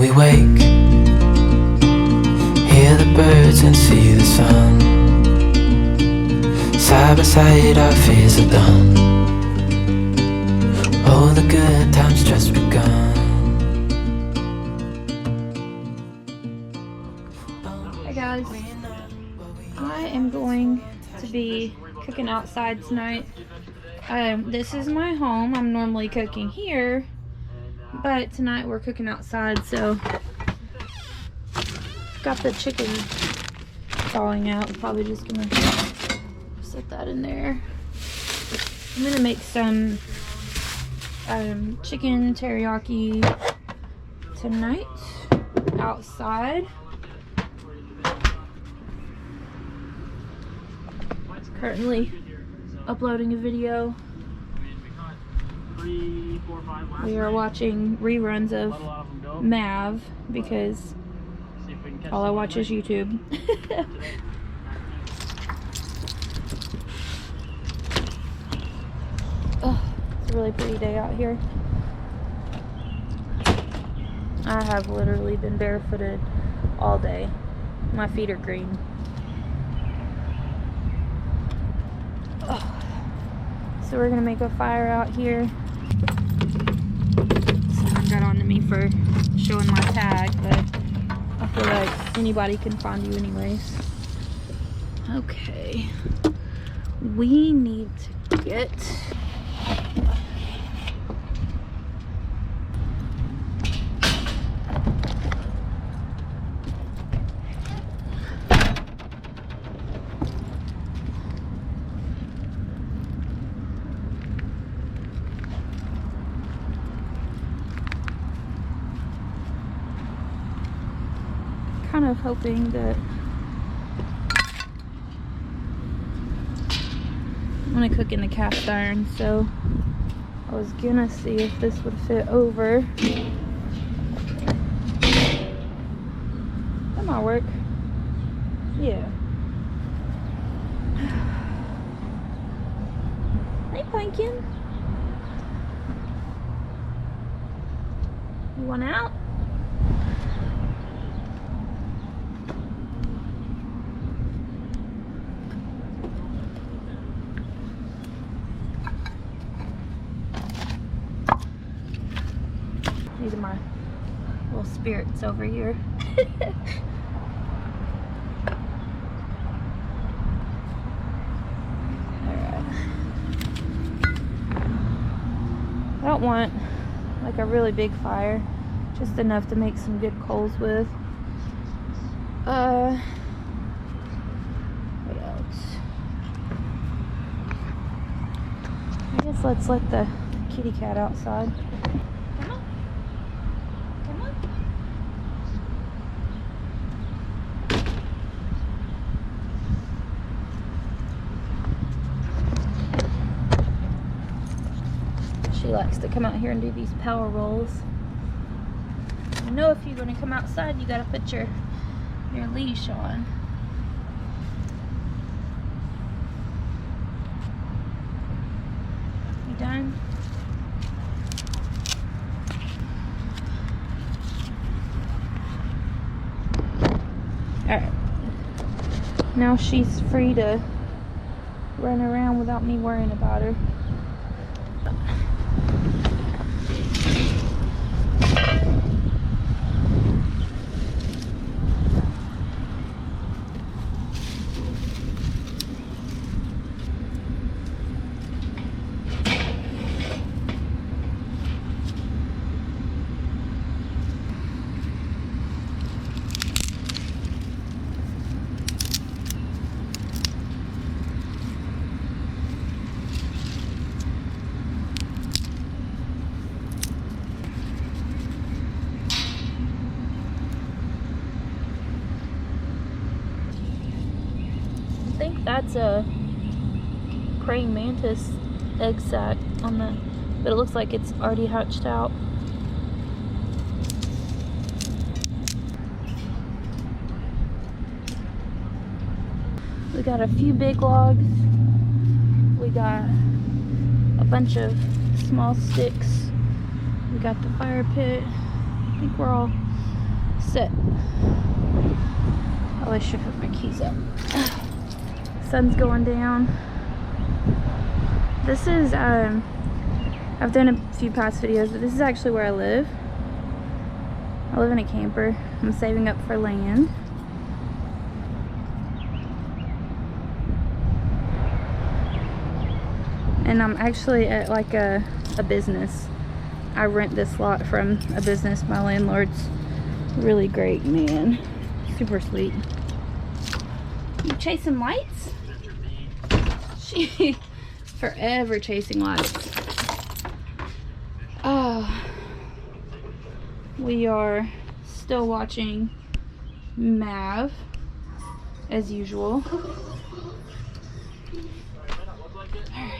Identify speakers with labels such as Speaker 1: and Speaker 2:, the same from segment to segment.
Speaker 1: we wake, hear the birds and see the sun. Side by side our fears are done. Oh, the good times just begun.
Speaker 2: Hey guys, I am going to be cooking outside tonight. This is my home. I'm normally cooking here, but tonight we're cooking outside, so got the chicken thawing out. I'm probably just gonna set that in there. I'm gonna make some chicken teriyaki tonight outside. Currently uploading a video. We are watching reruns of Mav because all I watch is YouTube. Oh, it's a really pretty day out here. I have literally been barefooted all day. My feet are green. So we're gonna make a fire out here. Someone got on to me for showing my tag, but I feel like anybody can find you anyways. Okay. We need to get kind of hoping that I'm gonna cook in the cast iron, so I was gonna see if this would fit over. That might work. Yeah. Hey, Pumpkin. You want out? These are my little spirits over here. Alright. I don't want like a really big fire, just enough to make some good coals with. What else? I guess let's let the kitty cat outside. She likes to come out here and do these power rolls. You know, if you're going to come outside, you got to put your leash on. You done? Alright. Now she's free to run around without me worrying about her. I think that's a praying mantis egg sac on the, but it looks like it's already hatched out. We got a few big logs. We got a bunch of small sticks. We got the fire pit. I think we're all Sit. Oh, I should put my keys up. Sun's going down. This is, I've done a few past videos, but this is actually where I live. I live in a camper. I'm saving up for land. And I'm actually at like a business. I rent this lot from a business. My landlord's really great, man. Super sweet. You chasing lights? She forever chasing lights. Oh, we are still watching Mav as usual.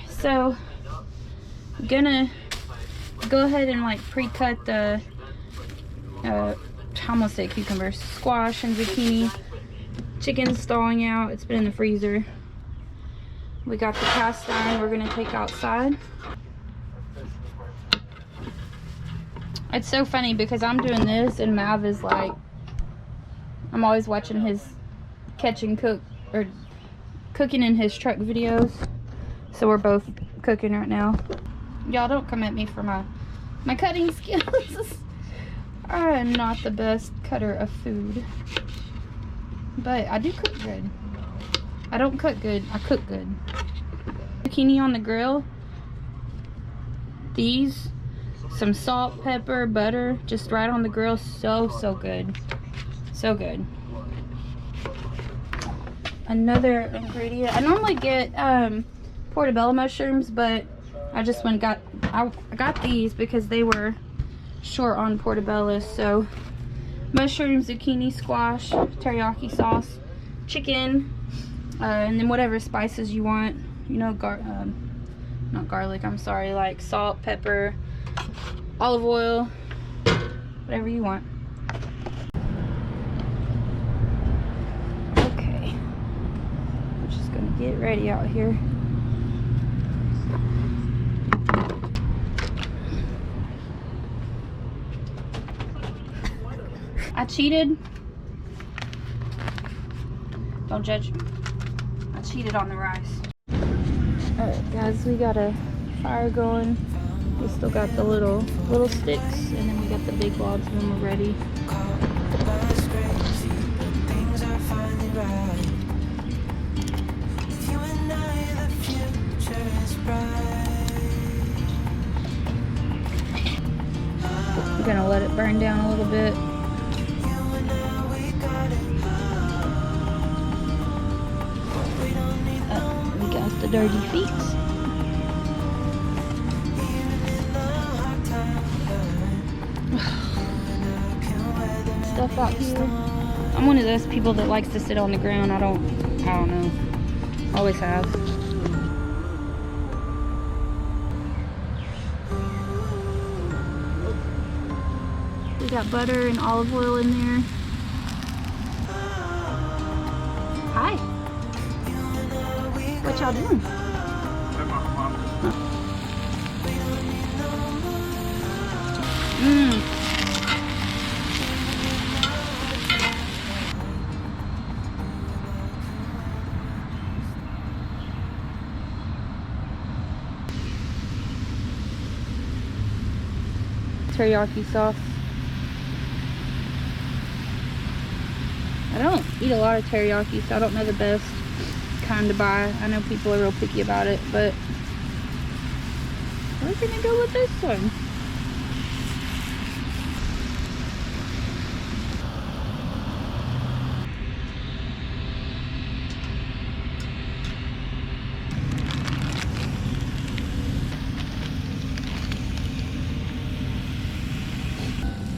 Speaker 2: So I'm gonna go ahead and like pre-cut the I almost said cucumbers, squash and zucchini. Chicken's thawing out. It's been in the freezer. We got the cast iron we're gonna take outside. It's so funny because I'm doing this and Mav is like, I'm always watching his catch and cook or cooking in his truck videos. So we're both cooking right now. Y'all don't come at me for my cutting skills. I am not the best cutter of food. But I do cook good. I don't cook good, I cook good. Zucchini on the grill. These, some salt, pepper, butter, just right on the grill. So good. So good. Another ingredient. I normally get portobello mushrooms, but I just went and I got these because they were short on portobello. So mushrooms, zucchini, squash, teriyaki sauce, chicken, and then whatever spices you want. You know, not garlic, I'm sorry, like salt, pepper, olive oil, whatever you want. Okay, I'm just gonna get ready out here. I cheated. Don't judge me. I cheated on the rice. Alright guys, we got a fire going. We still got the little sticks, and then we got the big logs when we're ready. We're gonna let it burn down a little bit. We got the dirty feet. Stuff out here. I'm one of those people that likes to sit on the ground. I don't know. Always have. We got butter and olive oil in there. Hi. What y'all doing? Teriyaki sauce. I don't eat a lot of teriyaki, so I don't know the best kind to buy. I know people are real picky about it, but we're gonna go with this one.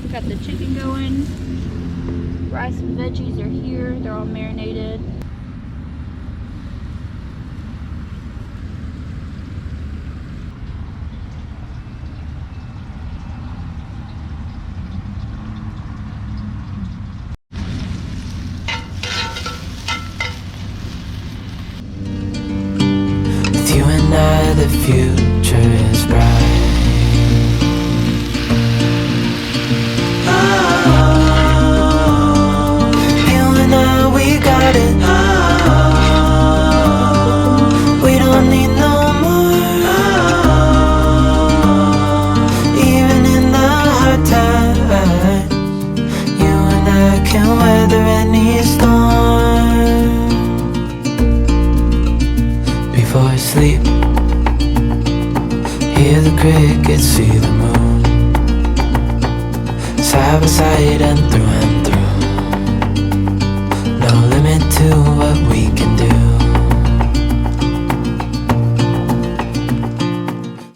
Speaker 2: We got the chicken going. Rice and veggies are here. They're all marinated.
Speaker 1: With you and I, the future is bright. Oh. crickets see the moon, side by side and through. No limit to what we can